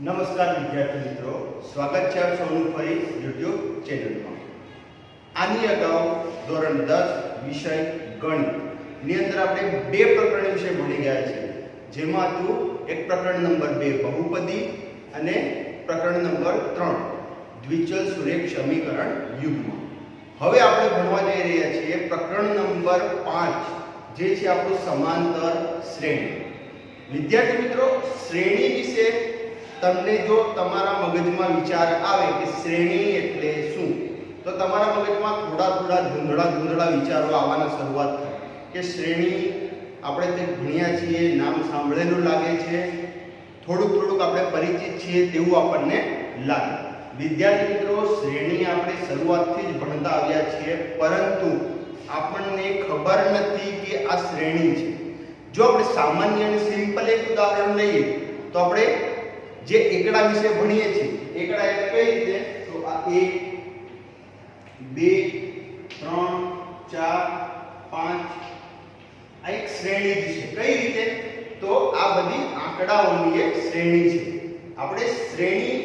નમસ્કાર વિદ્યાર્થી મિત્રો, સ્વાગત છે આપ સૌનું ફરી YouTube ચેનલમાં। આની અગાઉ ધોરણ 10 વિષય ગણિત ની અંદર આપણે બે પ્રકરણ વિશે ભણી ગયા છે, જેમાં હતું એક પ્રકરણ નંબર 2 બહુપદી અને પ્રકરણ નંબર 3 દ્વિચલ સુરેખ સમીકરણ યુગ્મ। હવે આપણે ભણવા જઈ રહ્યા છીએ પ્રકરણ નંબર 5 જે છે આપણું સમાંતર શ્રેણી। વિદ્યાર્થી મિત્રો, શ્રેણી વિશે તમને જો તમારા મગજમાં વિચાર આવે કે શ્રેણી એટલે શું, તો તમારા મગજમાં થોડા ધૂંધળા વિચારો આવવાના શરૂઆત થાય કે શ્રેણી આપણે તે ભણ્યા છીએ, નામ સાંભળેલું લાગે છે, થોડુંક આપણે પરિચિત છીએ તેવું આપણને લાગે। વિદ્યાર્થી મિત્રો, શ્રેણી આપણે શરૂઆતથી જ ભણતા આવ્યા છીએ, પરંતુ આપણને ખબર નથી કે આ શ્રેણી છે। જો આપણે સામાન્ય અને સિમ્પલ એક ઉદાહરણ લઈએ તો આપણે જે એકડા વિશે ભણીએ છીએ, એકડા એટલે કઈ રીતે, તો આ 1 2 3 4 5 આ એક શ્રેણી જ છે। કઈ રીતે, તો આ બધી આંકડાઓની એક શ્રેણી છે। આપણે શ્રેણી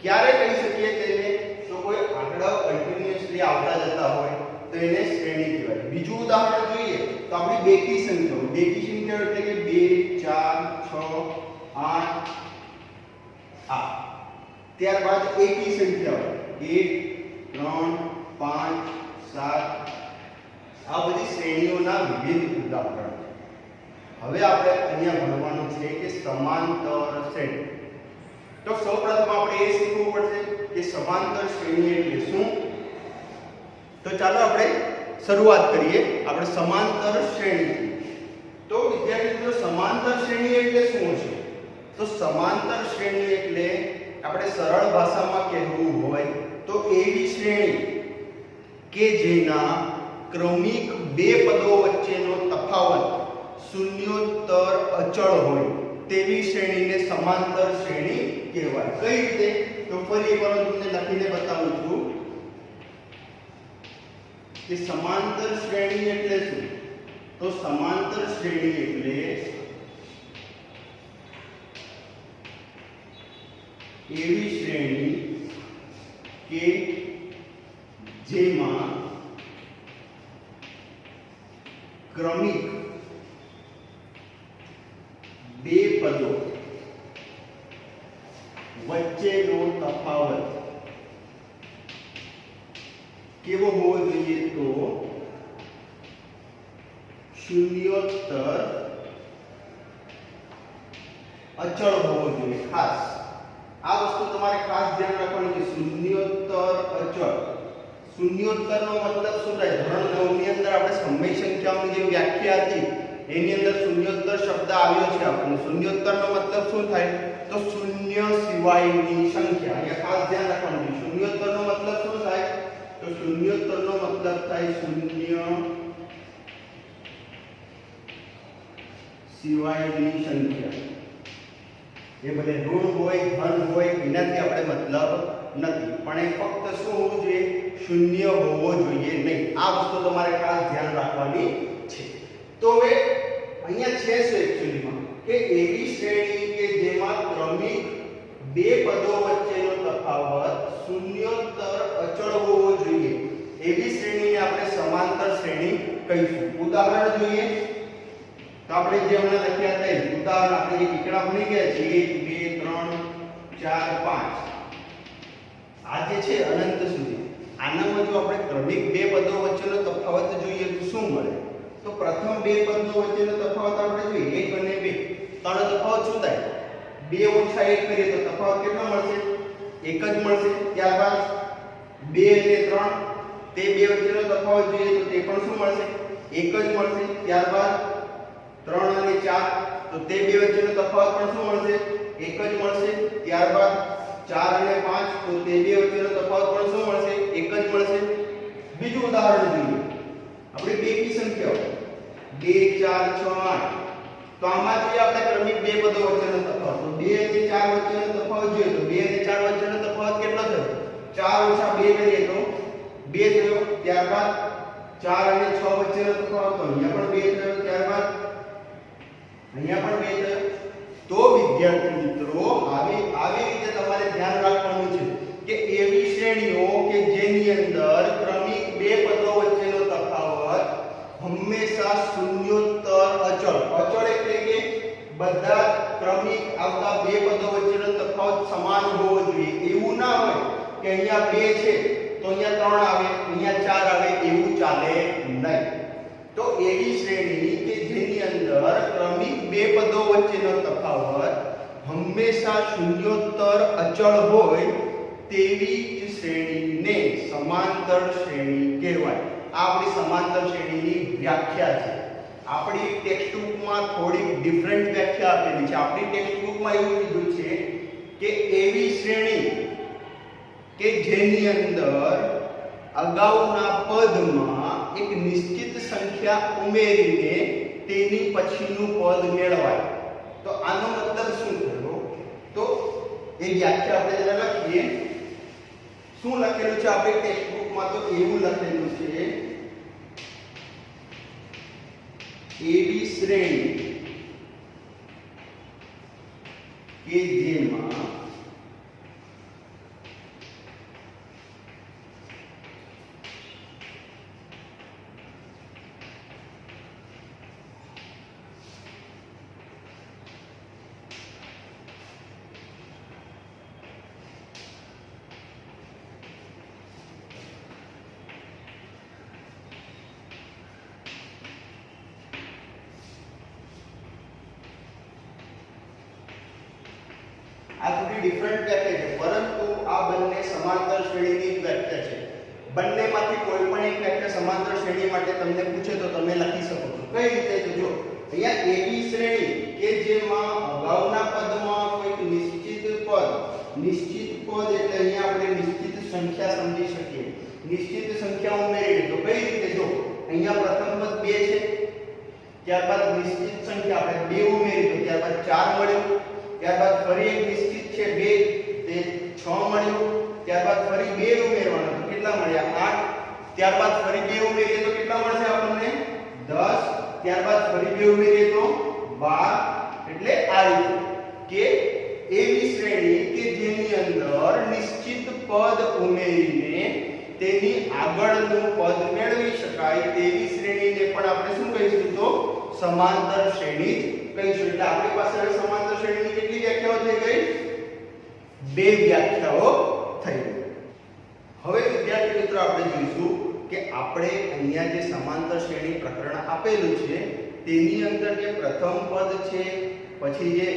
ક્યારે કહી શકીએ તેને, તો કોઈ આંકડાઓ કન્ટિન્યુઅસલી આવતા જતા હોય તો એને શ્રેણી કહેવાય। બીજું ઉદાહરણ જોઈએ તો આપણી બેકી સંખ્યાઓ એટલે કે 2 4 6 8 આ ત્યારબાદ એકી સંખ્યાઓ 1 3 5 7 આ બધી શ્રેણીઓના વિવિધ ઉદાહરણો। હવે આપણે અહીંયા ભણવાનું છે કે સમાંતર શ્રેણી। તો સૌપ્રથમ આપણે એ શીખવું પડશે કે સમાંતર શ્રેણી એટલે શું। તો ચાલો આપણે શરૂઆત કરીએ આપણે સમાંતર શ્રેણીથી। તો વિદ્યાર્થી મિત્રો, સમાંતર શ્રેણી એટલે શું છે? તો સમાંતર શ્રેણી એટલે આપણે સરળ ભાષામાં કહેવું હોય તો એવી શ્રેણી કે જેના ક્રમિક બે પદો વચ્ચેનો તફાવત શૂન્યોત્તર અચળ હોય તેવી શ્રેણીને સમાંતર શ્રેણી કહેવાય। કઈ રીતે, તો ફરી એકવાર તમને લખીને બતાવું છું કે સમાંતર શ્રેણી એટલે શું। તો સમાંતર શ્રેણી એટલે એવી શ્રેણી કે જેમાં ક્રમિક બે પદો વચ્ચેનો તફાવત કેવો હોવો જોઈએ, તો શૂન્યોત્તર અચળ હોવો જોઈએ। ખાસ આ વસ્તુ તમારે ખાસ ધ્યાન રાખવાની છે, શૂન્યોત્તર અચળ। શૂન્યોત્તરનો મતલબ શું થાય? ધોરણ 9 ની અંદર આપણે સમય સંખ્યાઓની જે વ્યાખ્યા હતી એની અંદર શૂન્યોત્તર શબ્દ આવ્યો છે આપણને। શૂન્યોત્તરનો મતલબ શું થાય, તો શૂન્ય સિવાયની સંખ્યા। અહીંયા ખાસ ધ્યાન રાખવાનું છે, શૂન્યોત્તરનો મતલબ શું થાય, તો શૂન્યોત્તરનો મતલબ થાય શૂન્ય સિવાયની સંખ્યા। એ ભલે ઋણ હોય ધન હોય એનાથી આપણે મતલબ નથી, પણ એ ફક્ત શું હોવું જોઈએ, શૂન્ય હોવો જોઈએ નહીં। આ વસ્તુ તમારે ખાસ ધ્યાન રાખવાની છે। તો હવે અહીંયા છે શું એક્ચ્યુઅલીમાં કે એવી શ્રેણી કે જેમાં ક્રમિક બે પદો વચ્ચેનો તફાવત શૂન્યોત્તર અચળ હોવો જોઈએ એવી શ્રેણીને આપણે સમાંતર શ્રેણી કહીશું। ઉદાહરણ જોઈએ તો આપણે જે હમણાં લખ્યા હતા ઉદાહરણ આપણે જે એકડા ભણી ગયા છે 1 2 3 4 5 આ જે છે અનંત સુધી, આનામાં જો આપણે ક્રમિક બે પદો વચ્ચેનો તફાવત જોઈએ તો શું મળે, તો પ્રથમ બે પદો વચ્ચેનો તફાવત આપણે જોઈએ 1 અને 2, ત્રણ તફાવત શું થાય, 2 ઓછા 1 કરીએ તો તફાવત કેટલો મળશે, 1 જ મળશે। ત્યારબાદ 2 અને 3 તે બે વચ્ચેનો તફાવત જોઈએ તો તે પણ શું મળશે, 1 જ મળશે। ત્યારબાદ 3 અને 4 તો તે બે વચ્ચેનો તફાવત પણ શું મળશે, 1 જ મળશે। ત્યારબાદ 4 અને 5 તો તે બે વચ્ચેનો તફાવત પણ શું મળશે, 1 જ મળશે। બીજું ઉદાહરણ જોઈએ આપણે બેકી સંખ્યાઓ 2 4 6 8 તો આમાં જોઈએ આપણે ક્રમિક બે પદો વચ્ચેનો તફાવત, તો 2 અને 4 વચ્ચેનો તફાવત જોઈએ તો 2 અને 4 વચ્ચેનો તફાવત કેટલો થયો, 4 ઓછા 2 કરીએ તો 2 થયો। ત્યારબાદ 4 અને 6 વચ્ચેનો તફાવત તો અહીંયા પણ 2 થયો। ત્યારબાદ અહીંયા પણ 2 થયો। તો વિદ્યાર્થી મિત્રો, મિત્રો આવી રીતે તમારે ધ્યાન રાખવાનું છે કે એવી શ્રેણીઓ કે જેની અંદર ક્રમિક બે પદો વચ્ચેનો તફાવત હંમેશા શૂન્યોત્તર અચળ એટલે કે બધા ક્રમિક આવતા બે પદો વચ્ચેનો તફાવત સમાન હોવો જોઈએ. એવું ના હોય કે અહીંયા 2 છે તો અહીંયા 3 આવે, અહીંયા 4 આવે, એવું ચાલે નહીં. તો એવી શ્રેણી કે જેની અંદર ક્રમિક બે પદો વચ્ચેનો તફાવત હંમેશા શૂન્યોત્તર અચળ હોય તેવી જ શ્રેણીને સમાંતર શ્રેણી કહેવાય. આ આપણી સમાંતર શ્રેણીની વ્યાખ્યા છે. આપણી ટેક્સ્ટ બુકમાં થોડી ડિફરન્ટ વ્યાખ્યા આપેલી છે. આપણી ટેક્સ્ટ બુકમાં એવું કીધું છે કે એવી શ્રેણી કે જેની અંદર અગાઉના પદમાં એક નિશ્ચિત સંખ્યા ઉમેરીને તેની પછીનું પદ મેળવાય. તો આનો મતલબ શું થયો? તો એ વ્યાખ્યા આપણે જરા લખીએ. શું લખેલું છે આપણી ટેક્સ્ટ બુકમાં? તો એવું લખેલું છે એવી શ્રેણી કે જેમાં આ થોડી ડિફરન્ટ વ્યાખ્યા છે, પરંતુ આ બંને સમાંતર શ્રેણીની વ્યાખ્યા છે. બંનેમાંથી કોઈ પણ એક વ્યાખ્યા સમાંતર શ્રેણી માટે તમને પૂછે તો તમે લખી શકો છો. કઈ રીતે? તો જો અહીંયા એવી શ્રેણી કે જેમાં અગાઉના પદમાં કોઈક નિશ્ચિત પદ એટલે અહીંયા આપણે નિશ્ચિત સંખ્યા સમજી શકીએ. નિશ્ચિત સંખ્યા ઉમેરીએ તો કઈ રીતે? જો અહીંયા પ્રથમ પદ 2 છે, ત્યારબાદ નિશ્ચિત સંખ્યા આપણે 2 ઉમેરી તો ત્યારબાદ 4 મળ્યું, ત્યારબાદ ફરી એક નિશ્ચિત છે 2 તે 6 મળ્યું, ત્યારબાદ ફરી 2 ઉમેરવાના તો કેટલા મળ્યા? 8. ત્યારબાદ ફરી 2 ઉમેરીએ તો કેટલા મળશે આપણને? 10. ત્યારબાદ ફરી 2 ઉમેરીએ તો 12. એટલે આ રીતે કે એવી શ્રેણી કે જેની અંદર નિશ્ચિત પદ ઉમેરીને તેની આગળનું પદ મેળવી શકાય તેવી શ્રેણીને પણ આપણે શું કહીશું? તો સમાંતર શ્રેણી કહીશું. એટલે આપણી પાસે હવે સમાંતર શ્રેણીની કેટલી વ્યાખ્યાઓ થઈ ગઈ? 2 વ્યાખ્યાઓ થઈ ગઈ. હવે વિદ્યાર્થી મિત્રો આપણે જોઈશું કે આપણે અહીંયા જે સમાંતર શ્રેણી પ્રકરણ આપેલું છે તેની અંદર જે પ્રથમ પદ છે, પછી જે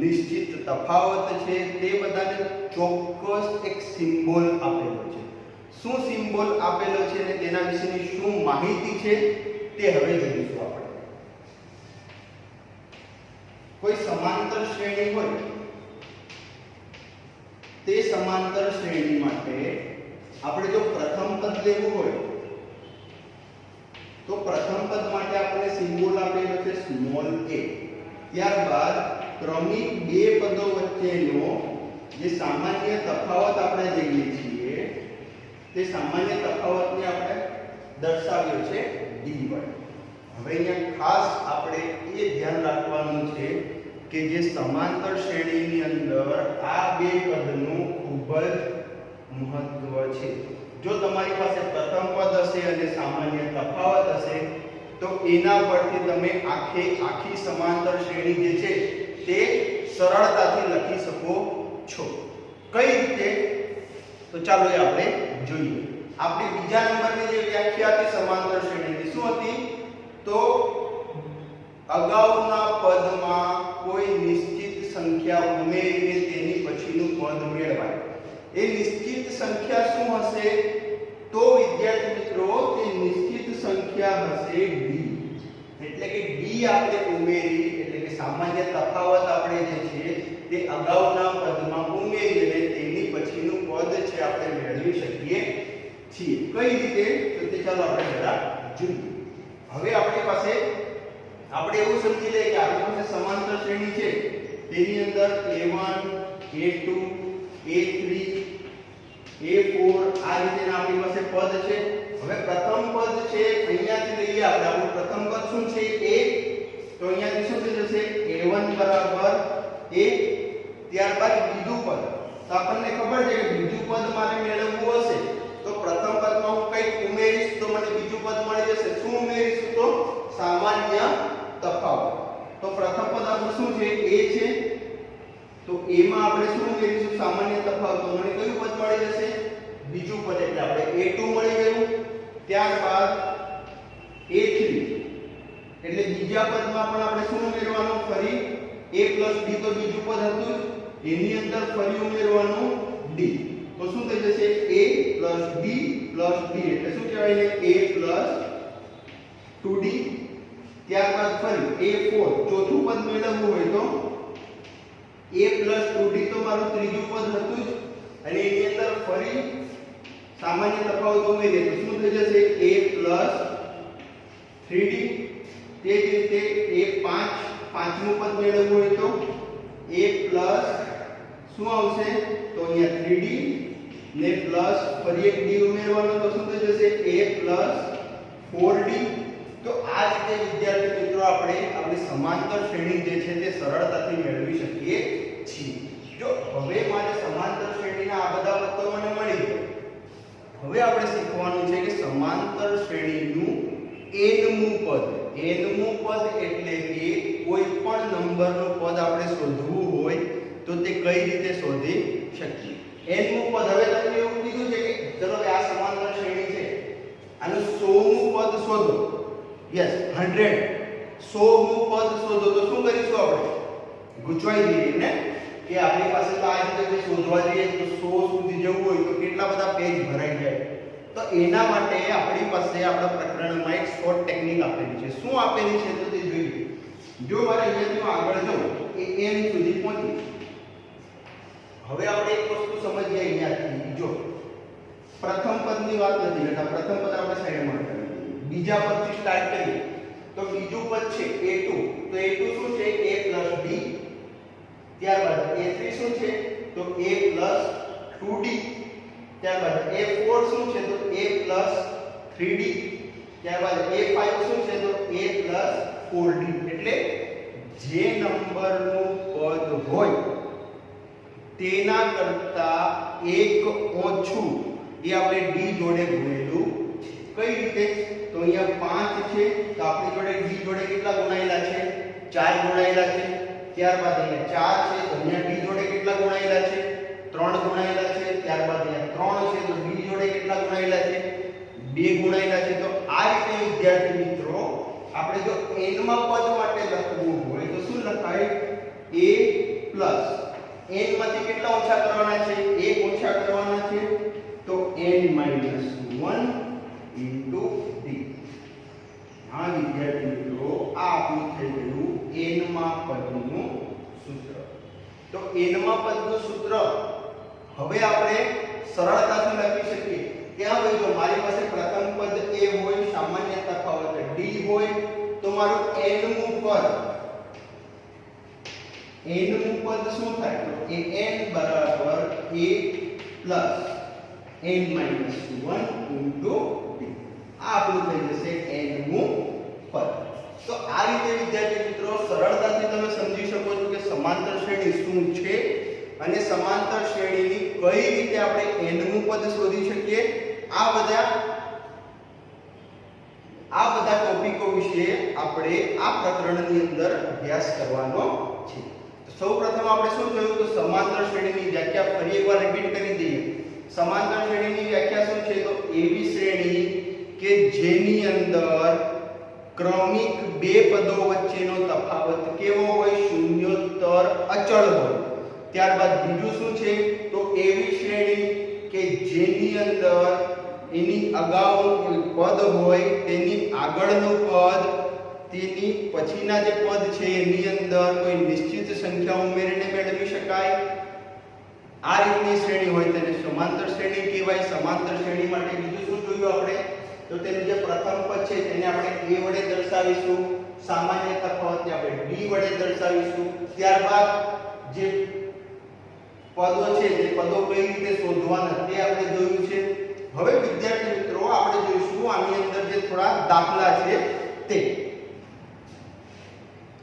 નિશ્ચિત તફાવત છે, તે બધાને ચોક્કસ એક સિમ્બોલ આપેલો છે. શું સિમ્બોલ આપેલો છે અને તેના વિશેની શું માહિતી છે તે હવે જોઈશું આપણે. કોઈ સમાંતર શ્રેણી હોય તે સમાંતર શ્રેણી માટે આપણે જો પ્રથમ પદ લેવું હોય તો પ્રથમ પદ માટે આપણે સિમ્બોલ આપેલો છે સ્મોલ a. ત્યારબાદ ક્રમિક બે પદો વચ્ચેનો જે સામાન્ય તફાવત આપણે લઈએ છીએ તે સામાન્ય તફાવતને આપણે દર્શાવ્યો છે d વડે. હવે અહીંયા ખાસ આપણે એ ધ્યાન રાખવાનું છે કે જે સમાંતર શ્રેણીની અંદર આ બે પદનું ખૂબ જ મહત્વ છે. જો તમારી પાસે પ્રથમ પદ હશે અને સામાન્ય તફાવત હશે તો એના પરથી તમે આખી સમાંતર શ્રેણી જે છે તે સરળતાથી લખી શકો છો. કઈ રીતે? તો ચાલો એ આપણે જોઈએ. આપણી બીજા નંબરની જે વ્યાખ્યા હતી સમાંતર શ્રેણીની શું હતી? તો અગાઉના પદમાં કોઈ નિશ્ચિત સંખ્યા ઉમેરીને તેની પછીનું પદ મેળવાય. એ નિશ્ચિત સંખ્યા શું હશે? તો વિદ્યાર્થી મિત્રો તે નિશ્ચિત સંખ્યા હશે d. એટલે કે d આપણે ઉમેરી એટલે કે સામાન્ય તફાવત આપણે જે છે તે અગાઉના પદમાં ઉમેરીને તેની પછીનું પદ છે આપણે મેળવી શકીએ છીએ. કઈ રીતે? તો તે ચાલો આપણે જરા જોઈએ. હવે આપણી પાસે આપણે એવું સમજી લઈએ કે આપણી પાસે સમાંતર શ્રેણી છે તેની અંદર a1 a2 a3 a4 આ રીતેના આપણી પાસે પદ છે. હવે પ્રથમ પદ છે અહીંયાથી લઈએ આપણે. આપણું પ્રથમ પદ શું છે? a. તો અહીંયાથી શું થઈ જશે? a1 બરાબર a. ત્યારબાદ બીજું પદ. તો આપણને ખબર છે કે બીજું પદ મારે મેળવવું હશે તો પ્રથમ પદમાં હું કંઈક ઉમેરીશ તો મને બીજું પદ મળી જશે. શું ઉમેરીશું? તો સામાન્ય તફાવત. તો પ્રથમ પદ આપણું શું છે? a છે. તો a માં આપણે શું ઉમેરીશું? સામાન્ય તફાવત. તો મને કયું પદ મળી જશે? બીજું પદ. એટલે આપણે a2 મળી ગયું. ત્યારબાદ a3 એટલે બીજા પદમાં પણ આપણે શું ઉમેરવાનું? ફરી a + b તો બીજું પદ હતું જ, એની અંદર ફરી ઉમેરવાનું d. તો શું થઈ જશે? a + b + d એટલે શું કહેવાય ને? a + 2d. ત્યારબાદ ફરી a4 ચોથું પદ મેળવવું હોય તો a + 2d તો મારું ત્રીજું પદ હતું જ, અને એની અંદર ફરી સામાન્ય તફાવત ઉમેરીએ તો શું થઈ જશે? a + 3d. તે જ રીતે a5 પાંચમું પદ મેળવવું હોય તો a + શું આવશે? તો અહીંયા 3d ને પ્લસ ફરી એક d ઉમેરવાનો તો શું થઈ જશે? a + 4d. તો આ રીતે વિદ્યાર્થી મિત્રો આપણે આપણી સમાંતર શ્રેણી જે છે તે સરળતાથી મેળવી શકીએ છીએ. જો હવે મારે સમાંતર શ્રેણીના આ બધા પદો મને મળી ગયા. હવે આપણે શીખવાનું છે કે સમાંતર શ્રેણીનું nમું પદ. nમું પદ એટલે કે કોઈ પણ નંબરનું પદ આપણે શોધવું હોય તો તે કઈ રીતે શોધી શકીએ? nમું પદ. હવે તમને એવું કીધું છે કે ચલો આ સમાંતર શ્રેણી છે, આનું 100મું પદ શોધો. યસ 100 100મું પદ શોધો. તો શું કરીશું આપણે? ગૂંચવાઈ જઈએ ને કે આપણી પાસે તો આ રીતે શોધવા જઈએ તો 100 સુધી જવું હોય તો કેટલા બધા પેજ ભરાઈ જાય. તો એના માટે આપણી પાસે આપણા પ્રકરણમાં એક શોર્ટ ટેકનિક આપેલી છે. શું આપેલી છે તો તે જોઈએ. જો મારે અહીંયાથી આગળ જવું એ n સુધી પહોંચી. હવે આપણે એક વસ્તુ સમજીએ અહીંયાથી. જો પ્રથમ પદની વાત નથી કરતા, પ્રથમ પદ આપણે સાઈડમાં કરી દઈએ. બીજા પદથી સ્ટાર્ટ કરીએ તો બીજું પદ છે a2. તો a2 શું છે? a + b. ત્યારબાદ a3 શું છે? તો a + 2d. ત્યારબાદ a4 શું છે? તો a + 3d. ત્યારબાદ a5 શું છે? તો a + 4d. એટલે જે નંબરનું પદ હોય તેના કરતા એક ઓછું એ આપણે d જોડે ગુણેલું છે. કઈ રીતે? તો અહીંયા 5 છે તો આપણી જોડે d જોડે કેટલા ગુણાયેલા છે? 4 ગુણાયેલા છે. ત્યારબાદ અહીંયા 4 છે તો અહીંયા d જોડે કેટલા ગુણાયેલા છે? 3 ગુણાયેલા છે. ત્યારબાદ અહીંયા 3 છે તો d જોડે કેટલા ગુણાયેલા છે? 2 ગુણાયેલા છે. તો આ રીતે વિદ્યાર્થી મિત્રો આપણે જો n માં પદ માટે લખવું હોય તો શું લખાય? a + n માંથી કેટલા ઓછા કરવાના છે? 1 ઓછા કરવાના છે. તો n - 1 * d. હા વિદ્યાર્થી મિત્રો આ આપણું થઈ ગયું n માં પદનું સૂત્ર. તો n માં પદનું સૂત્ર હવે આપણે સરળતાથી લખી શકીએ. ત્યાં હોય જો મારી પાસે પ્રથમ પદ a હોય, સામાન્ય તફાવત d હોય તો મારું nમું પદ શું થાય? તો n = a + n - 1 * d. આ આપણું થઈ જશે nમું પદ. તો આ રીતે વિદ્યાર્થી મિત્રો સરળતાથી તમે સમજી શકો છો કે સમાંતર શ્રેણી શું છે અને સમાંતર શ્રેણીની કઈ રીતે આપણે nમું પદ શોધી શકીએ. આ બધા ટોપિકો વિશે આપણે આ પ્રકરણની અંદર અભ્યાસ કરવાનો છે. સૌપ્રથમ આપણે શું જોયું? તો સમાંતર શ્રેણીની વ્યાખ્યા ફરી એકવાર રિપીટ કરી દઈએ. સમાંતર શ્રેણીની વ્યાખ્યા શું છે? તો એવી શ્રેણી કે જેની અંદર ક્રમિક બે પદો વચ્ચેનો તફાવત કેવો હોય? શૂન્યોત્તર અચળ હોય. ત્યારબાદ બીજું શું છે? તો એવી શ્રેણી કે જેની અંદર એની અગાઉનું પદ હોય, તેની આગળનું પદ, તેની પછીના જે પદ છે એની અંદર કોઈ નિશ્ચિત સંખ્યા ઉમેરીને મેળવી શકાય. આ રીતની શ્રેણી હોય તેને સમાંતર શ્રેણી કહેવાય. સમાંતર શ્રેણી માટે બીજું શું જોયું આપણે? તો તેનું જે પ્રથમ પદ છે તેને આપણે a વડે દર્શાવીશું, સામાન્ય તફાવતને આપણે d વડે દર્શાવીશું. ત્યારબાદ જે પદો છે તે પદો કઈ રીતે શોધવાના તે આપણે જોયું છે. હવે વિદ્યાર્થી મિત્રો આપણે જોઈશું આની અંદર જે થોડા દાખલા છે તે.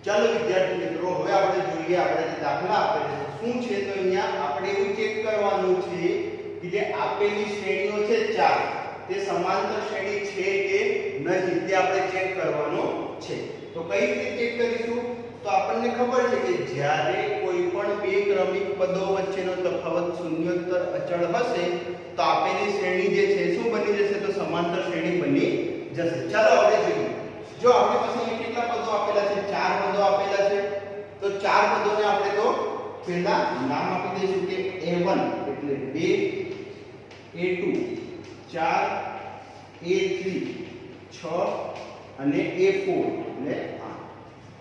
ચાલો વિદ્યાર્થી મિત્રો હવે આપણે જોઈએ આપણે જે દાખલા આપેલા છે શું છે તો અહીંયા આપણે એવું ચેક કરવાનું છે કે જે આપેલી શ્રેણીઓ છે ચાર તે સમાંતર શ્રેણી છે કે નથી તે આપણે ચેક કરવાનું છે. તો કઈ રીતે ચેક કરીશું? તો આપણને ખબર છે કે જ્યારે કોઈ પણ બે ક્રમિક પદો વચ્ચેનો તફાવત શૂન્યોત્તર અચળ હશે તો આપેલી શ્રેણી જે છે શું બની જશે? તો સમાંતર શ્રેણી બની જશે. ચાલો આપણે જોઈએ. જો આપણી પાસે અહીં કેટલા પદો આપેલા છે? ચાર પદો આપેલા છે. તો ચાર પદોને આપણે તો પહેલા નામ આપી દઈશું કે a1 એટલે 2, a2 4, a3 6 અને a4 એટલે 8.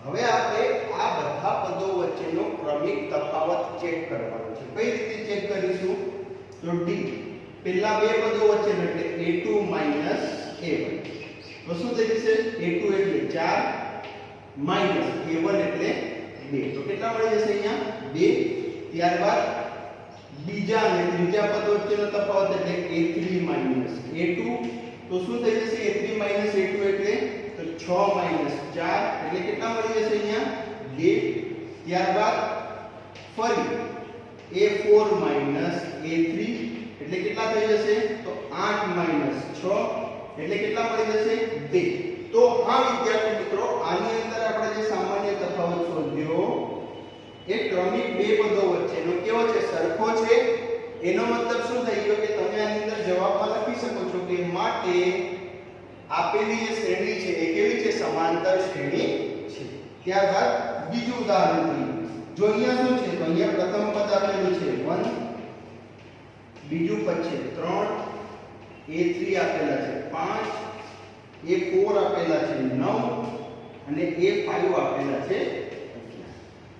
હવે આપણે આ બધા પદો વચ્ચેનો ક્રમિક તફાવત ચેક કરવાનો છે. કઈ રીતે ચેક કરીશું? તો d પહેલા બે પદો વચ્ચેનો એટલે a2 a1 તો શું થઈ જશે? a2 એટલે 4 a1 એટલે 2 તો કેટલા મળી જશે? અહીંયા 2. ત્યારબાદ બીજા અને ત્રીજા પદ વચ્ચેનો તફાવત એટલે a3 a2 તો શું થઈ જશે? a3 a2 એટલે તો 6 4 એટલે કેટલા મળી જશે? અહીંયા 2. ત્યારબાદ ફરી a4 a3 એટલે કેટલા થઈ જશે? તો 8 6 એટલે કેટલા મળી જશે? 2. તો હા વિદ્યાર્થી મિત્રો, આની અંદર આપણે જે સામાન્ય તફાવત શોધ્યો એ ક્રમિક બે પદો વચ્ચેનો કેવો છે? સરખો છે. એનો મતલબ શું થઈ ગયો કે તમે આની અંદર જવાબમાં લખી શકો છો કે માટે આપેલી જે શ્રેણી છે એ કેવી છે? સમાંતર શ્રેણી છે. ત્યારબાદ બીજું ઉદાહરણ લઈએ. જો અહીંયા શું છે? તો અહીંયા પ્રથમ પદ આપેલું છે 1, બીજું પદ છે 3, a3 આપેલા છે 5, a4 આપેલા છે 9 અને a5 આપેલા છે 11.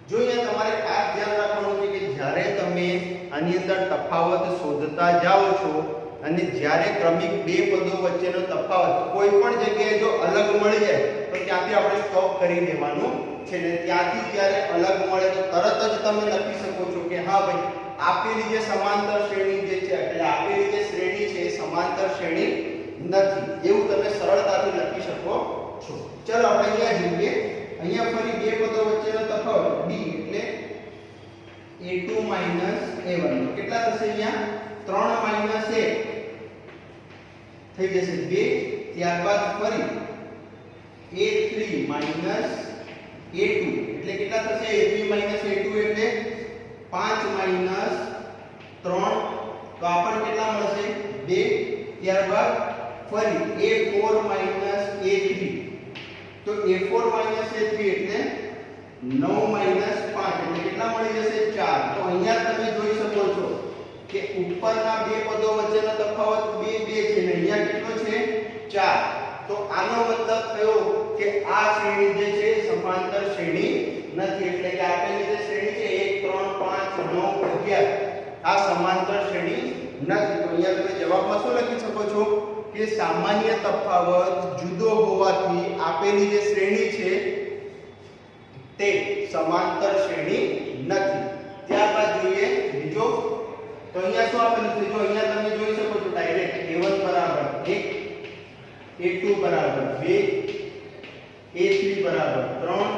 જો અહીંયા તમારે ખાસ ધ્યાન રાખવાનું છે કે જ્યારે તમે આની અંદર તફાવત શોધતા જાઓ છો અને જ્યારે ક્રમિક બે પદો વચ્ચેનો તફાવત કોઈ પણ જગ્યાએ જો અલગ મળી જાય તો ત્યાંથી આપણે સ્ટોપ કરી દેવાનું છે ને ત્યાંથી જ્યારે અલગ મળે તો તરત જ તમે લખી શકો છો કે હા ભાઈ આપેલી જે સમાંતર શ્રેણી જે છે એટલે આપેલી જે શ્રેણી છે એ સમાંતર શ્રેણી નથી એવું તમે સરળતાથી લખી શકો છો. ચલો આપણે અહીંયા જોઈએ. અહીંયા ફરી બે પદો વચ્ચેનો તફાવત b એટલે a2 a1 કેટલા થશે? અહીંયા 3 1 થઈ જશે 2. ત્યારબાદ ફરી a3 a2 એટલે કેટલા થશે? a3 a2 એટલે 5 3 તો આપણને કેટલા મળશે? 2. ત્યારબાદ ફરી a4 a3 તો a4 a3 એટલે 9 5 એટલે કેટલા મળી જશે? 4. તો અહીંયા તમે જોઈ શકો છો કે ઉપરના બે પદો વચ્ચેનો તફાવત 2 2 છે ને અહીંયા કેટલો છે? 4. તો આનો મતલબ થયો કે આ શ્રેણી જે છે સમાંતર શ્રેણી નથી એટલે કે આપેલી જે શ્રેણી છે 1 3 5 9 11 આ સમાંતર શ્રેણી નથી. તો અહીંયા તમે જવાબમાં શું લખી શકો છો કે સામાન્ય તફાવત જુદો હોવાથી આપેલી જે શ્રેણી છે તે સમાંતર શ્રેણી નથી. ત્યારબાદ જોઈએ બીજો. તો અહીંયા શું આપેલું છે? જો અહીંયા તમે જોઈ શકો છો ડાયરેક્ટ a1 બરાબર 1, a2 બરાબર 2, a3 બરાબર 3,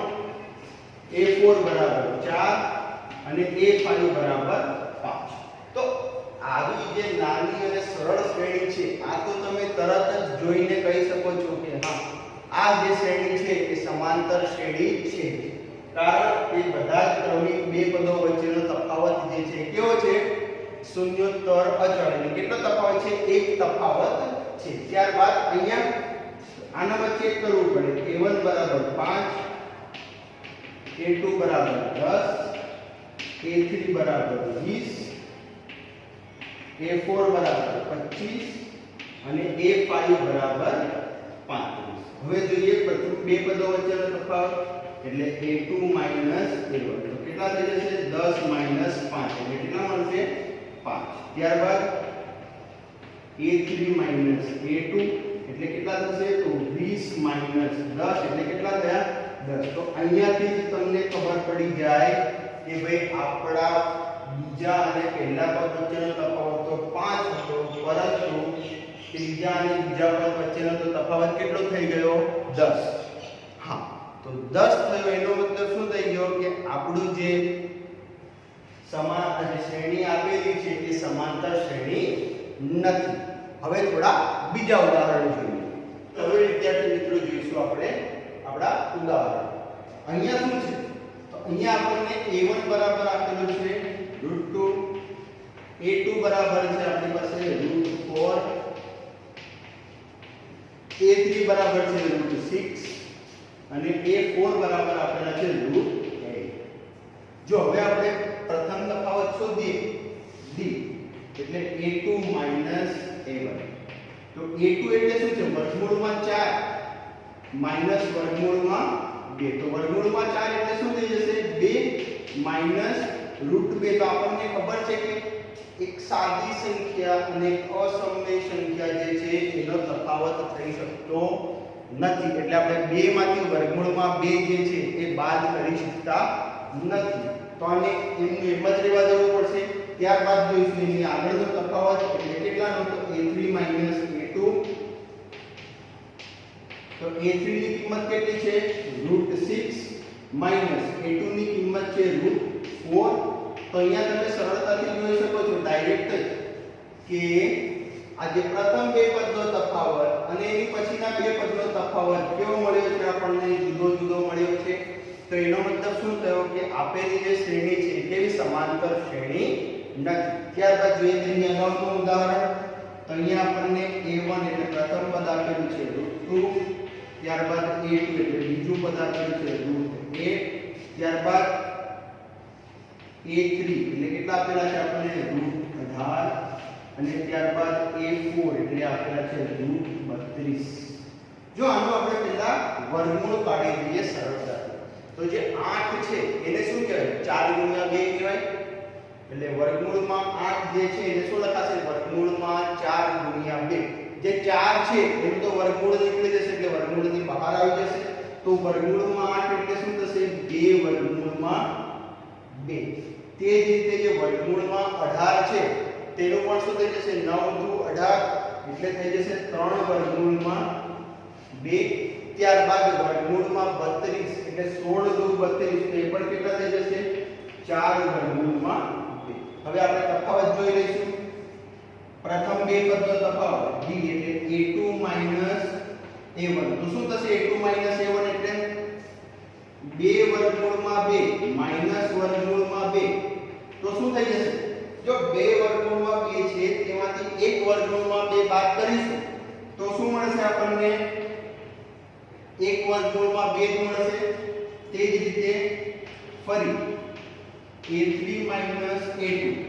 a4 બરાબર 4 અને a5 બરાબર 5. તો આવી જે નાની અને સરળ શ્રેણી છે આ તો તમે તરત જ જોઈને કહી શકો છો કે હા આ જે શ્રેણી છે એ સમાંતર શ્રેણી છે. કારણ કે બધા જ ક્રમિક બે પદો વચ્ચેનો તફાવત જે છે કેવો છે? શૂન્યોત્તર અચળ. એટલે કેટલો તફાવત છે? એક તફાવત છે. ત્યારબાદ અહીંયા આનામાં ચેક કરવું પડે. a1 બરાબર 5, a2 બરાબર 10, a3 બરાબર 20, a4 બરાબર 25 અને a5 બરાબર 35. હવે જોઈએ પ્રથમ બે પદો વચ્ચેનો તફાવત એટલે a2 a1 તો કેટલા થઈ જશે? 10 5 એટલે કેટલા મળશે? 5. ત્યારબાદ a3 a2 એટલે કેટલા થશે? તો 20 10 એટલે કેટલા થયા? 10. તો અહીંયાથી જ તમને ખબર પડી જાય કે ભાઈ આપણા બીજા અને પહેલા પદ વચ્ચેનો તફાવત તો 5 હતો પરંતુ ત્રીજા અને બીજા પદ વચ્ચેનો તો તફાવત કેટલો થઈ ગયો? 10. હા તો 10 થયો એનો મતલબ શું થઈ ગયો કે આપણું જે સમાન જે શ્રેણી આપેલી છે એ સમાંતર શ્રેણી નથી. હવે થોડા બીજા ઉદાહરણ જોઈએ. હવે વિદ્યાર્થી મિત્રો જોઈશું આપણે આપણા ઉદાહરણ. અહીંયા શું છે? તો અહીંયા આપણને a1 બરાબર આપેલું છે √2, a2 બરાબર છે આપણી પાસે √4, a3 બરાબર છે √6 અને a4 બરાબર આપેલા છે √8. જો હવે આપણે પ્રથમ તફાવત શોધીએ d એટલે a2 a1. તો a2 એટલે શું છે? વર્ગમૂળમાં 4 માઈનસ વર્ગમૂળમાં 2. તો વર્ગમૂળમાં 4 એટલે શું થઈ જશે? 2 માઈનસ √2. તો આપણને ખબર છે કે એક સાદી સંખ્યા અને એક અસમય સંખ્યા જે છે એનો તફાવત થઈ શકતો નથી. એટલે આપણે 2 માંથી વર્ગમૂળમાં 2 જે છે એ બાદ કરી શકતા નથી. તો આને એમનું એમ જ રહેવા દેવું પડશે. ત્યારબાદ જોઈશું એની આગળનો તફાવત એટલે કેટલાનો? તો a3 a2. તો a3 ની કિંમત કેટલી છે? √6 માઈનસ a2 ની કિંમત છે √4. તો અહીંયા તમે સરળતાથી જોઈ શકો છો ડાયરેક્ટ જ કે આ જે પ્રથમ બે પદનો તફાવત અને એની પછીના બે પદનો તફાવત કેવો મળ્યો છે? આપણને જુદો જુદો મળ્યો છે. તો એનો મતલબ શું થયો કે આપેલી જે શ્રેણી છે એ કેવી સમાંતર શ્રેણી નથી. ત્યારબાદ જોઈએ તેની અગાઉનું ઉદાહરણ. તો અહીંયા આપણને a1 એટલે પ્રથમ પદ આપેલું છે √2, ત્યારબાદ a2 એટલે બીજું પદ આપેલું છે √8, ત્યારબાદ a3 એટલે કેટલા આપેલા છે આપણને? √18 અને ત્યારબાદ a4 એટલે આપેલા છે √32. જો આનો આપણે પહેલા વર્ગમૂળ કાઢી દઈએ સરળતાથી. તો જે 8 છે એને શું કહેવાય? 4 * 2 કહેવાય. એટલે વર્ગમૂળમાં 8 જે છે એને શું લખાશે? વર્ગમૂળમાં 4 * 2. જે 4 છે એનું તો વર્ગમૂળ નીકળી જશે એટલે વર્ગમૂળની બહાર આવી જશે. તો વર્ગમૂળમાં 8 એટલે શું થશે? 2 વર્ગમૂળમાં 2. તે જ રીતે જે વર્ગમૂળમાં 18 છે તેનું પણ શું થઈ જશે? 9 * 18 એટલે થઈ જશે 3 વર્ગમૂળમાં 2. ત્યારબાદ વર્ગમૂળમાં 32 એટલે 16 * 32 તો એ પણ કેટલા થઈ જશે? 4 વર્ગમૂળમાં 2. હવે આપણે તફાવત જોઈ લઈશું. પ્રથમ બે પદનો તફાવત d એટલે a2 a1. તો શું થશે? a2 a1 એટલે 2 વર્ગમૂળમાં 2 માઈનસ વર્ગમૂળમાં 2. તો શું થઈ જશે? જો 2 વર્ગમૂળમાં 2 છે તેમાંથી 1 વર્ગમૂળમાં 2 બાદ કરીશું તો શું મળશે આપણને? 1 વર્ગમૂળમાં 2 જ મળશે. તે જ રીતે ફરી a3 a2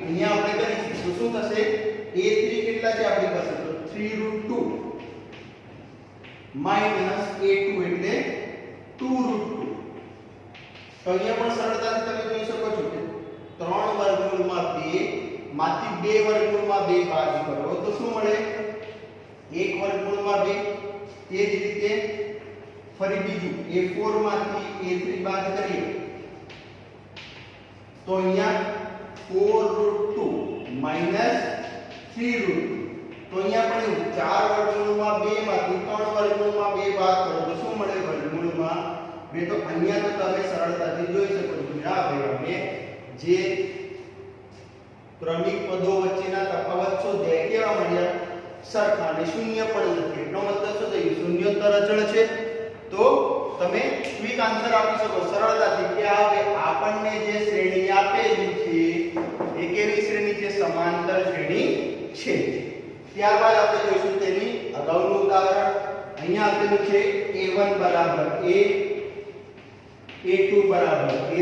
અહીંયા આપણે કરીશું તો શું થશે? a3 કેટલા છે આપણી પાસે? તો 3 √2 માઈનસ a2 એટલે 2 √2. તો અહીંયા પણ સરળતાથી તમે જોઈ શકો છો કે 3 વર્ગમૂળમાં 2 માંથી 2 વર્ગમૂળમાં 2 બાદ કરો તો શું મળે? 1 વર્ગમૂળમાં 2. તે જ રીતે ફરી બીજું a4 માંથી a3 બાદ કરીએ તો અહીંયા 4 √2 માઈનસ 3 √2. તો અહીંયા પણ 4 વર્ગમૂળમાં 2 માંથી 3 વર્ગમૂળમાં 2 બાદ કરો તો શું મળે? વર્ગમૂળમાં 2. તો અહીંયા તો તમે સરળતાથી જોઈ શકો છો કે આ ભાઈ અમે જે ક્રમિક પદો વચ્ચેના તફાવત શોધ્યા કેવા મળ્યા? સરખા અને શૂન્ય પણ નથી. એટલો મતલબ શું થયું? શૂન્યોત્તર અચળ છે. તો તમે ક્વિક આન્સર આપી શકો સરળતાથી કે હવે આપણને જે શ્રેણી આપેલી છે એ કેવી શ્રેણી છે? સમાંતર શ્રેણી છે. ત્યારબાદ આપણે જોઈશું તેની અગાઉનું ઉદાહરણ. અહીંયા આપેલું છે a1 બરાબર a, a2 બરાબર a²,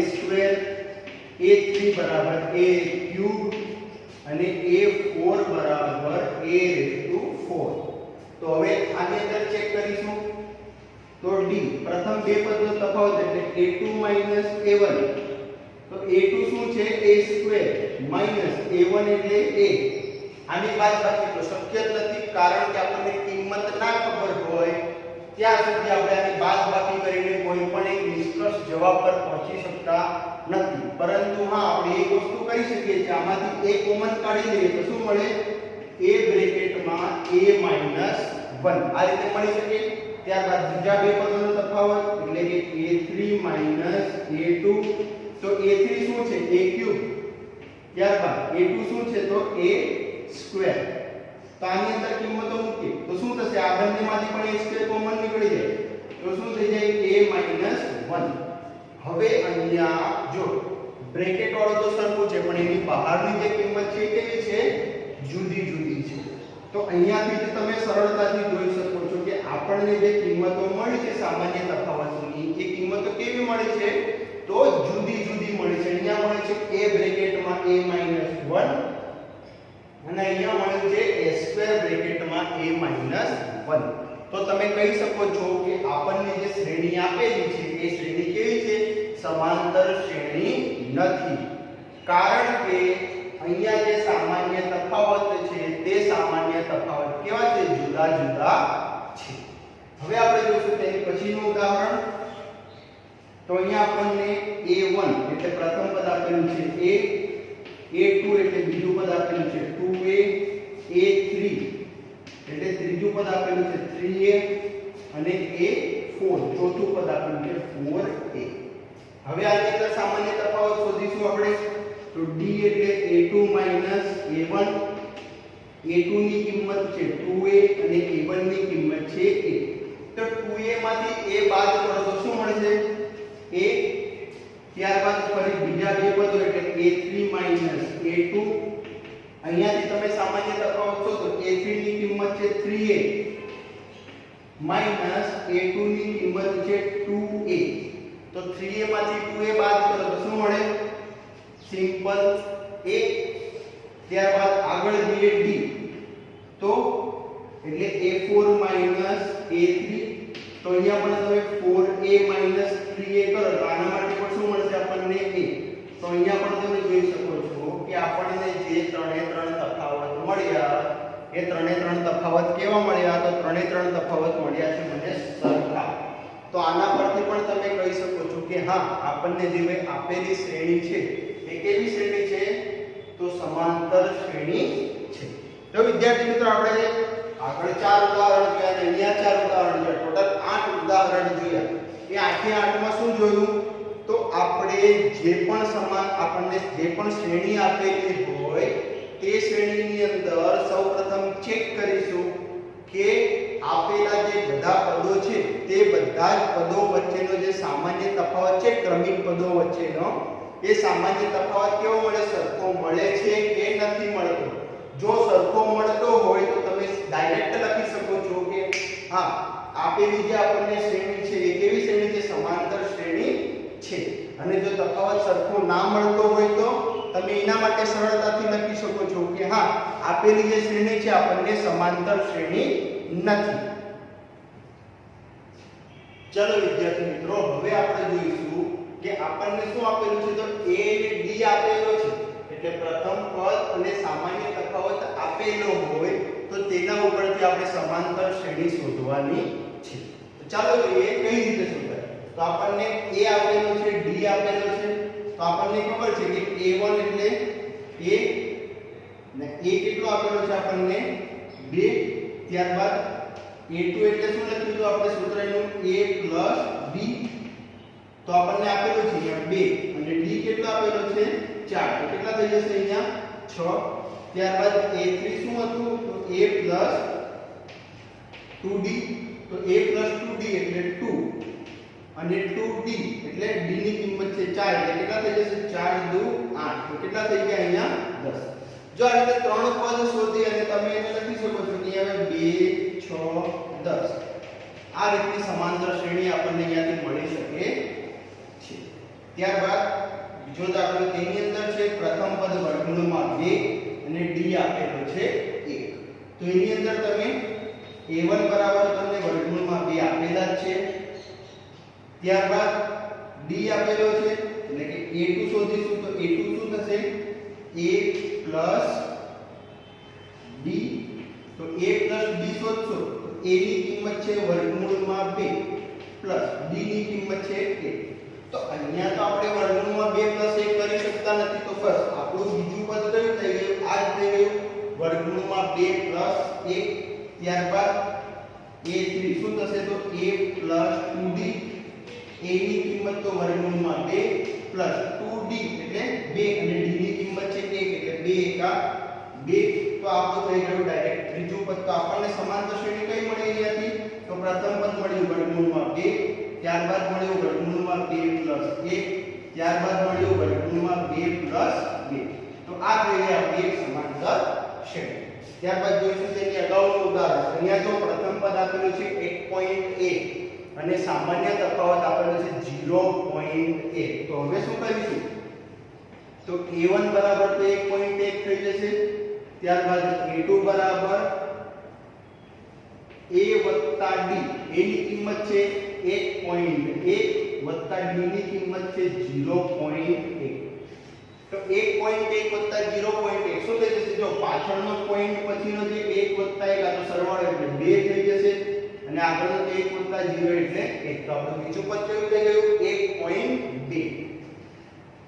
a3 બરાબર a³ અને a4 બરાબર a⁴. તો હવે આની અંદર ચેક કરીશું. તો d પ્રથમ બે પદનો તફાવત એટલે a2 a1. તો a2 શું છે? a² માઈનસ a1 એટલે a. આની બાદબાકી તો શક્ય જ નથી કારણ કે આપણને કિંમત ના ખબર હોય ત્યાં સુધી આપણે આની બાદબાકી કરીને કોઈ પણ એક નિષ્કર્ષ જવાબ પર પહોંચી શકતા નથી. પરંતુ હા આપણે એક વસ્તુ કરી શકીએ છીએ. આમાંથી a કોમન કાઢી લઈએ તો શું મળે? a બ્રેકેટમાં a - 1 આ રીતે મળી શકે. ત્યારબાદ બીજા બે પદોનો તફાવત એટલે કે a3 - a2. તો a3 શું છે? a³ ત્યારબાદ a2 શું છે તો a સ્ક્વેર, તો આની અંદર કિંમતો મૂકીએ તો શું થશે, આ બંનેમાંથી પણ a સ્ક્વેર કોમન નીકળી જાય તો શું થઈ જાય a - 1. હવે અહીંયા જો બ્રેકેટ વાળો તો સરખું છે પણ એની બહારની જે કિંમત છે કેવી છે, જુદી જુદી છે. તો અહીંયાથી જ તમે સરળતાથી જોઈ શકો છો કે આપણને જે કિંમતો મળી છે સામાન્ય તફાવતની એ કિંમતો કેવી મળી છે તો જુદી જુદી મળી છે. અહીંયા મળે છે a બ્રેકેટમાં a - 1 અને અહીંયા મળે છે a સ્ક્વેર બ્રેકેટમાં a - 1. તો તમે કહી શકો છો કે આપણને જે શ્રેણી આપેલી છે એ શ્રેણી કેવી છે, સમાંતર શ્રેણી નથી, કારણ કે અહીંયા જે સામાન્ય તફાવત છે તે સામાન્ય તફાવત કેવા છે, જુદા જુદા છે. હવે આપણે જોઈશું તેની પછીનું ઉદાહરણ. તો અહીંયા આપણને a1 એટલે પ્રથમ પદ આપેલું છે a, a2 એટલે બીજું પદ આપેલું છે 2a, a3 એટલે ત્રીજું પદ આપેલું છે 3a અને a4 ચોથું પદ આપેલું છે 4a. હવે આની અંદર સામાન્ય તફાવત શોધીશું આપણે. તો d એટલે a2 - a1, a2 ની કિંમત છે 2a અને a1 ની કિંમત છે a. તો 2a માંથી a બાદ કરો તો શું મળશે, a. ત્યારબાદ ફરી બીજા બે પદો એટલે a3 - a2, અહીંયાથી તમે સામાન્ય તફાવત શોધો. a3 ની કિંમત છે 3a - a2 ની કિંમત છે 2a. તો 3a માંથી 2a બાદ કરો તો શું મળે, સિમ્પલ a. ત્યારબાદ આગળ જઈએ d, તો એટલે a4 - a3, તો અહીંયા પણ તમે 4a - 3a કરો તો આના માટે પણ શું મળશે આપણને a. તો અહીંયા પણ તમે જોઈ શકો છો કે આપણને જે ત્રણે ત્રણ તફાવત મળ્યા એ ત્રણે ત્રણ તફાવત કેવા મળ્યા, તો ત્રણે ત્રણ તફાવત મળ્યા છે મને સરખા. તો આના પરથી પણ તમે કહી શકો છો કે હા આપણને જે આપેલી શ્રેણી છે એ કેવી શ્રેણી છે, તો સમાંતર શ્રેણી છે. તો વિદ્યાર્થી મિત્રો આપણે આગળ 4 ઉદાહરણ જોયા અને અહીંયા 4 ઉદાહરણ જોયા, ટોટલ 8 ઉદાહરણ જોયા. એ 8 માં શું જોયું, તો આપણે જે પણ આપણને જે પણ શ્રેણી આપેલી હોય તે શ્રેણીની અંદર સૌપ્રથમ ચેક કરીશું કે આપેલા જે બધા પદો છે તે બધા જ પદો વચ્ચેનો જે સામાન્ય તફાવત છે ક્રમિક પદો વચ્ચેનો એ સામાન્ય તફાવત કેવો મળે, સરખો મળે છે કે નથી મળતો. જો સરખો મળતો હોય તો તમે ડાયરેક્ટ લખી શકો છો કે હા આપેલી જે આપણને શ્રેણી છે એ કેવી શ્રેણી છે, સમાંતર શ્રેણી છે. અને જો તફાવત સરખો ના મળતો હોય તો તમે એના માટે સરળતાથી લખી શકો છો કે હા આપેલી જે શ્રેણી છે આપણને સમાંતર શ્રેણી નથી. ચલો વિદ્યાર્થી મિત્રો હવે આપણે જોઈશું કે આપણને શું આપેલું છે, તો a અને d આપેલો છે એટલે પ્રથમ પદ અને સામાન્ય તફાવત આપેલો હોય તો તેના ઉપરથી આપણે સમાંતર શ્રેણી શોધવાની છે. તો ચાલો જોઈએ કઈ રીતે શોધાય. તો આપણને a આપેલો છે, d આપેલો છે, તો આપણને ખબર છે કે a1 એટલે a ને a કેટલો આપેલો છે આપણને 2, ત્યારબાદ a2 એટલે શું લખ્યું તો આપણે સૂત્ર એનું a b, તો આપણને આપેલું છે અહીંયા 2 અને d કેટલો આપેલો છે 4, તો કેટલા થઈ જશે અહીંયા 6. ત્યારબાદ a3 શું હતું તો a 2d, તો a 2d એટલે 2 અને 2d એટલે d ની કિંમત છે 4 એટલે કેટલા થઈ જશે 4 2 8, તો કેટલા થઈ ગયા અહીંયા 10. જો આ રીતે ત્રણ પદ શોધી અને તમે એને લખી શકો છો કે હવે 2 6 10 આ રીતની સમાંતર શ્રેણી આપણને અહીંયાથી મળી શકે છે. ત્યારબાદ બીજો દાખલો તેની અંદર છે પ્રથમ પદ વર્ગમૂળમાં 2 અને d આપેલો છે 1. તો એની અંદર તમે a1 બરાબર તમને વર્ગમૂળમાં 2 આપેલા જ છે. ત્યારબાદ d આપેલો છે એટલે કે a2 શોધીશું તો a2 શું થશે a d, તો a d શોધશો તો a ની કિંમત છે વર્ગમૂળમાં 2 પ્લસ d ની કિંમત છે 1. તો અહીંયા તો આપણે વર્ગમૂળમાં 2 પ્લસ 1 કરી શકતા નથી, તો ફર્સ્ટ આપણું બીજું પદ કયું થઈ ગયું, આ જ થઈ ગયું વર્ગમૂળમાં 2 પ્લસ 1. ત્યારબાદ a3 શું થશે તો a 2d, a ની કિંમત તો વર્ગમૂળમાં 2 પ્લસ 2d એટલે 2 અને d ની કિંમત કિંમત છે 1 એટલે 2 એકા 2 તો આપણું થઈ ગયું ડાયરેક્ટ ત્રીજું પદ. તો આપણને સમાંતર શ્રેણી કઈ મળી અહીંયાથી? તો પ્રથમ પદ મળ્યું વર્ગમૂળમાં 2, ત્યારબાદ મળ્યું વર્ગમૂળમાં 2 + 1, ત્યારબાદ મળ્યું વર્ગમૂળમાં 2 + 2. તો આ થઈ ગઈ આપણી એક સમાંતર શ્રેણી. ત્યારબાદ જોઈશું તેની અગાઉનું ઉદાહરણ. અહીંયા જો પ્રથમ પદ આપેલું છે 1.1 અને સામાન્ય તફાવત આપેલો છે 0.1. તો હવે શું કરીશું? તો a1 બરાબર તો 1.1 થઈ જશે. ત્યારબાદ a2 બરાબર a વત્તા d. a ની કિંમત છે 1.1 વત્તા d ની કિંમત છે 0.1. તો 1.1 વત્તા 0.1 શું થઈ જશે? જો પાછળનો પોઈન્ટ પછીનો જે 1 વત્તા 1 આ તો સરવાળો એટલે 2 થઈ જશે અને આગળનો 1 વત્તા 0 એટલે 1. તો આપણું બીજું પદ કેવું થઈ ગયું? 1.2.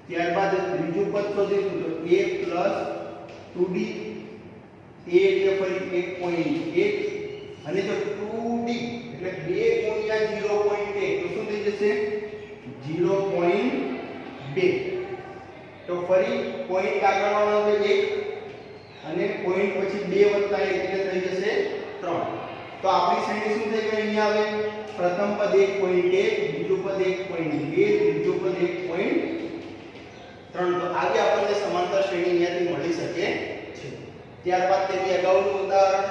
ત્યારબાદ ત્રીજું પદ શોધીશું તો a + 2d. a એટલે ફરી 1.1 અને જો 2d એટલે 2 ગુણ્યા 0.1 તો શું થઈ જશે? 0.2. તો ફરી પોઈન્ટ આગળ વાળો છે 1 અને પોઈન્ટ પછી 2 વત્તા 1 એટલે થઈ જશે 3. તો આપણી શ્રેણી શું થઈ ગઈ? અહીંયા આવે પ્રથમ પદ 1.1, બીજું પદ 1.2, ત્રીજું પદ 1.3. તો આજે આપણને સમાંતર શ્રેણી અહીંયાથી મળી શકે છે. ત્યારબાદ તેની અગાઉનું ઉદાહરણ.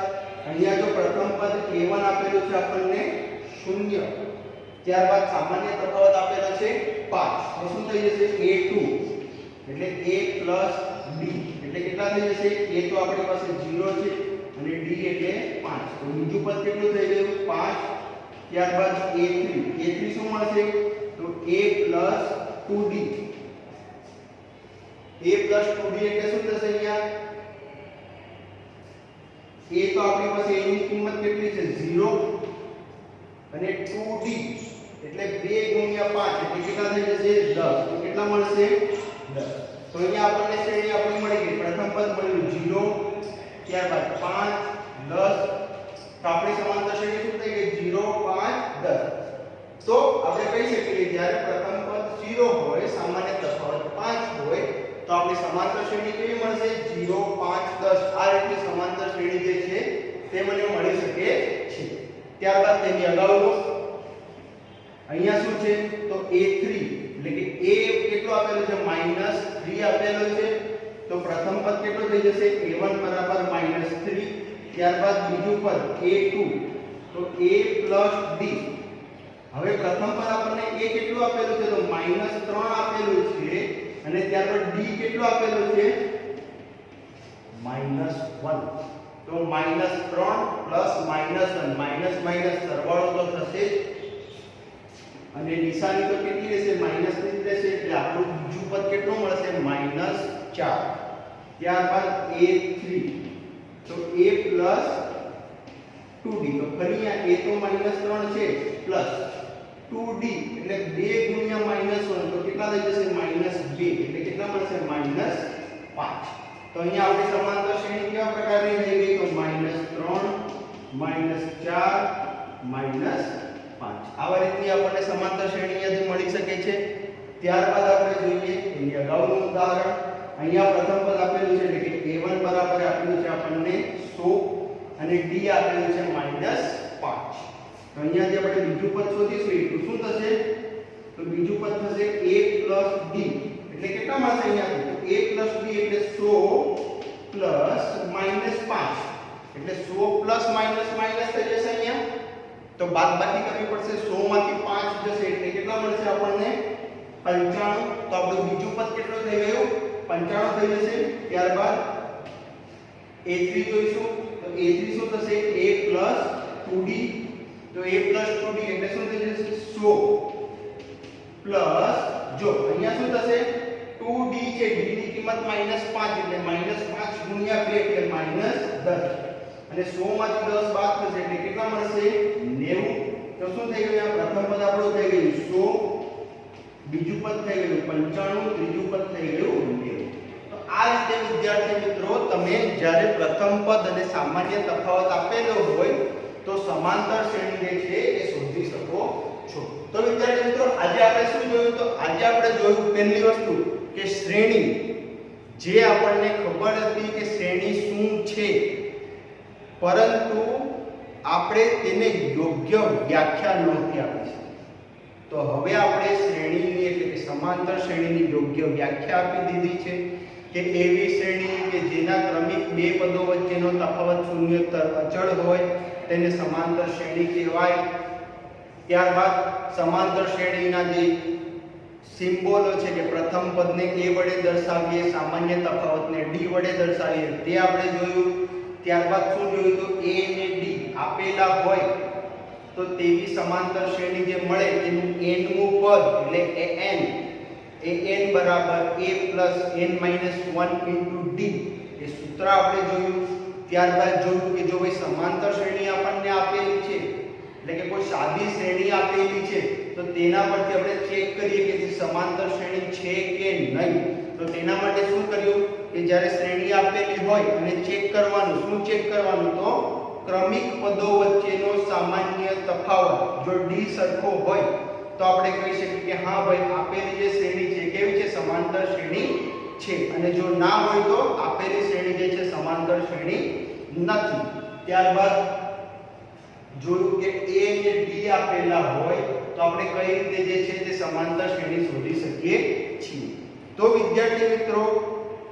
અહીંયા જો પ્રથમ પદ a1 આપેલું છે આપણને 0, ત્યારબાદ સામાન્ય તફાવત આપેલો છે 5. તો શું થઈ જશે? a2 એટલે a + d એટલે કેટલા થઈ જશે? a તો આપણી પાસે 0 છે અને d એટલે 5. તો બીજું પદ કેટલું થઈ ગયું? 5. ત્યારબાદ a3 શું મળશે? તો a + 2d. a + 2d એટલે શું થશે? અહીંયા a તો આપણી પાસે a ની કિંમત કેટલી છે? 0 અને 2d એટલે 2 ગુણ્યા 5 એટલે કેટલા થઈ જશે? 10. તો કેટલા મળશે? 10. તો અહીંયા આપણને શ્રેણી આપણી મળી ગઈ. પ્રથમ પદ મળ્યું 0, ત્યારબાદ 5, 10. તો આપણી સમાંતર શ્રેણી શું થઈ ગઈ? 0, 5, 10. તો આપણે કહી શકીએ જ્યારે પ્રથમ પદ 0 હોય, સામાન્ય તફાવત 5 હોય તો આપણી સમાંતર શ્રેણી કેવી મળશે? 0, 5, 10. આ રીતે સમાંતર શ્રેણી જે છે તે મને મળી શકે છે. ત્યારબાદ તેની અગાઉનું અહીંયા શું છે? તો a3 એટલે કે a કેટલો આપેલો છે? -3 આપેલો છે. તો પ્રથમ પદ કેટલો થઈ જશે? a1 બરાબર -3. ત્યારબાદ બીજું પદ a2 તો a + d. હવે પ્રથમ પદ આપણને a કેટલું આપેલું છે? તો -3 આપેલું છે અને ત્યારબાદ d કેટલો આપેલો છે? -1. તો -3 + -1 માઈનસ માઈનસ સરવાળો તો થશે જ અને નિશાની તો કેટલી રહેશે? માઈનસ ની રહેશે. એટલે આપણું બીજું પદ કેટલું મળશે? -4. ત્યારબાદ a3 તો a + 2d. તો ફરી આ a તો -3 છે પ્લસ 2d એટલે 2 ગુણ્યા -1 તો કેટલા થઈ જશે? -2 એટલે કેટલા મળશે? -5. તો અહીંયા આપણી સમાંતર શ્રેણી કેવા પ્રકારની થઈ ગઈ? તો -3, -4, -5. આવા રીતની આપણને સમાંતર શ્રેણી અહીંયાથી મળી શકે છે. ત્યારબાદ આપણે જોઈએ એની અગાઉનું ઉદાહરણ. અહીંયા પ્રથમ પદ આપેલું છે એટલે કે a1 બરાબર આપેલું છે આપણને 100 અને d આપેલું છે -5. તો અહીંયાથી આપણે બીજું પદ શોધીશું. તો શું થશે? તો બીજું પદ થશે a + d એટલે કેટલા મળશે અહીંયાથી? તો a + d એટલે 100 + -5 એટલે 100 + માઈનસ થઈ જશે. અહીંયા તો બાદબાકી કરવી પડશે. 100 માંથી 5 જશે એટલે કેટલા મળશે આપણને? 95. તો આપણું બીજું પદ કેટલું થઈ ગયું? 95 થઈ જશે. ત્યારબાદ a3 જોઈશું. તો a3 શું થશે? a + 2d. તો a + 2d એટલે શું થઈ જશે? 100 પ્લસ જો અહીંયા શું થશે? 2d છે, d ની કિંમત -5 એટલે -5 ગુણ્યા 2 એટલે -10 અને 100 માંથી 10 બાદ થશે એટલે કેટલા મળશે? 90. તો શું થઈ ગયું? આ પ્રથમ પદ આપણું થઈ ગયું 100, બીજું પદ થઈ ગયું 95, ત્રીજું પદ થઈ ગયું 90. તો આ રીતે વિદ્યાર્થી મિત્રો તમે જ્યારે પ્રથમ પદ અને સામાન્ય તફાવત આપેલો હોય તો સમાંતર શ્રેણી જે છે એ શોધી શકો છો. તો વિદ્યાર્થી મિત્રો આજે આપણે શું જોયું? તો આજે આપણે જોયું પહેલી વસ્તુ કે શ્રેણી જે આપણને ખબર હતી કે શ્રેણી શું છે, પરંતુ આપણે તેને યોગ્ય વ્યાખ્યા નહોતી આપી. તો હવે આપણે શ્રેણીની એટલે કે સમાંતર શ્રેણીની યોગ્ય વ્યાખ્યા આપી દીધી છે કે એવી શ્રેણી કે જેના ક્રમિક બે પદો વચ્ચેનો તફાવત શૂન્યોત્તર અચળ હોય તેને સમાંતર શ્રેણી કહેવાય. ત્યારબાદ સમાંતર શ્રેણીના જે સિમ્બોલો છે કે પ્રથમ પદને a વડે દર્શાવીએ, સામાન્ય તફાવતને d વડે દર્શાવીએ, તે આપણે જોયું. ત્યારબાદ શું જોયું? તો a અને d આપેલા હોય તો તેવી સમાંતર શ્રેણી જે મળે તેનું nમું પદ એટલે an બરાબર a plus n minus 1 into d એ સૂત્ર આપણે જોયું. ત્યારબાદ જોયું કે જો ભાઈ સમાંતર શ્રેણી આપણને આપેલી છે એટલે કે કોઈ સાદી શ્રેણી આપેલી છે તો તેના પરથી આપણે ચેક કરીએ કે તે સમાંતર શ્રેણી છે કે નહીં. તો તેના માટે શું કર્યું કે જ્યારે શ્રેણી આપેલી હોય અને ચેક કરવાનું, શું ચેક કરવાનું? તો ક્રમિક પદો વચ્ચેનો સામાન્ય તફાવત જો d સરખો હોય તો આપણે કહી શકીએ કે હા ભાઈ આપેલી જે શ્રેણી છે કેવી છે? સમાંતર શ્રેણી છે. અને જો ના હોય તો આપેલી શ્રેણી જે છે સમાંતર શ્રેણી નથી. ત્યારબાદ જોયું કે a અને d આપેલા હોય તો આપણે કઈ રીતે જે છે તે સમાંતર શ્રેણી શોધી શકીએ છીએ. તો વિદ્યાર્થી મિત્રો,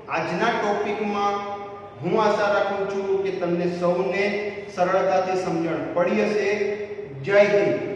આજના ટોપિકમાં હું આશા રાખું છું કે તમને સૌને સરળતાથી સમજણ પડી હશે. જય હિન્દ.